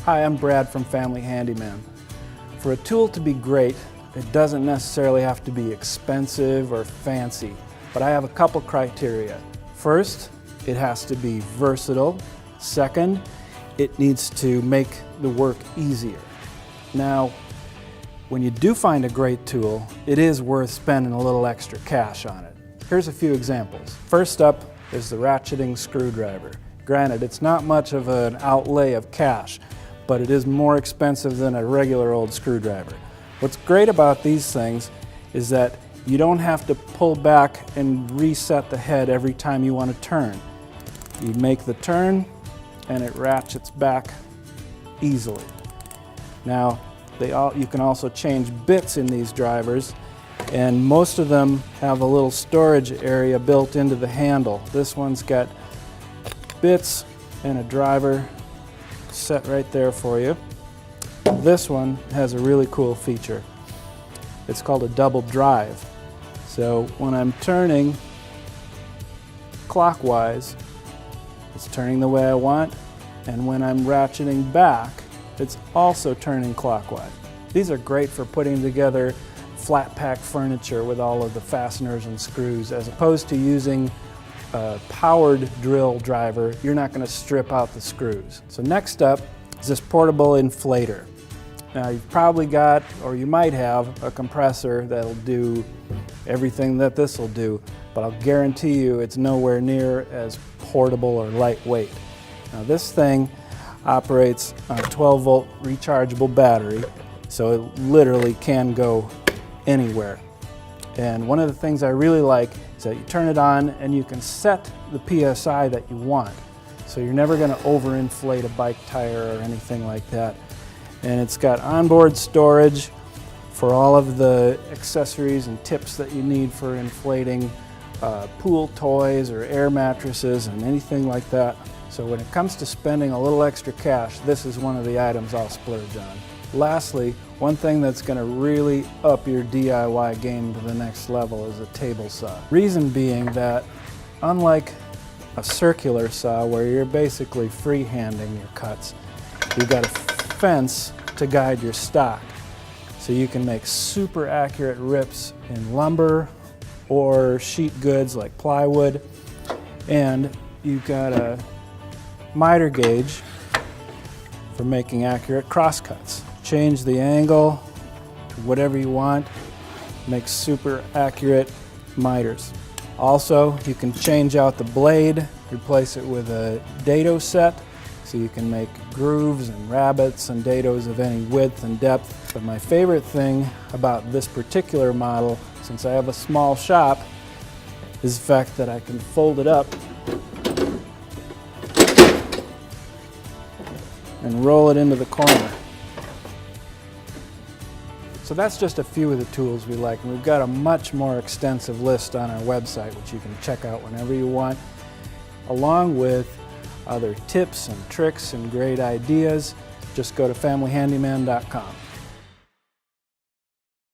Hi, I'm Brad from Family Handyman. For a tool to be great, it doesn't necessarily have to be expensive or fancy, but I have a couple criteria. First, it has to be versatile. Second, it needs to make the work easier. Now, when you do find a great tool, it is worth spending a little extra cash on it. Here's a few examples. First up is the Ratcheting Screwdriver. Granted, it's not much of an outlay of cash, but it is more expensive than a regular old screwdriver. What's great about these things is that you don't have to pull back and reset the head every time you want to turn. You make the turn and it ratchets back easily. Now, you can also change bits in these drivers, and most of them have a little storage area built into the handle. This one's got bits and a driver set right there for you. This one has a really cool feature. It's called a double drive. So when I'm turning clockwise, it's turning the way I want, and when I'm ratcheting back, it's also turning clockwise. These are great for putting together flat pack furniture with all of the fasteners and screws. As opposed to using a powered drill driver, you're not going to strip out the screws. So next up is this portable inflator. Now you've probably got, or you might have, a compressor that'll do everything that this will do, but I'll guarantee you it's nowhere near as portable or lightweight. Now this thing operates on a 12-volt rechargeable battery, so it literally can go anywhere. And one of the things I really like is that you turn it on and you can set the PSI that you want. So you're never going to overinflate a bike tire or anything like that. And it's got onboard storage for all of the accessories and tips that you need for inflating pool toys or air mattresses and anything like that. So when it comes to spending a little extra cash, this is one of the items I'll splurge on. Lastly, one thing that's going to really up your DIY game to the next level is a table saw. Reason being that, unlike a circular saw where you're basically freehanding your cuts, you've got a fence to guide your stock. So you can make super accurate rips in lumber or sheet goods like plywood, and you've got a miter gauge for making accurate crosscuts. Change the angle to whatever you want, make super accurate miters. Also, you can change out the blade, replace it with a dado set, so you can make grooves and rabbets and dados of any width and depth. But my favorite thing about this particular model, since I have a small shop, is the fact that I can fold it up and roll it into the corner. So that's just a few of the tools we like, and we've got a much more extensive list on our website, which you can check out whenever you want, along with other tips and tricks and great ideas. Just go to familyhandyman.com.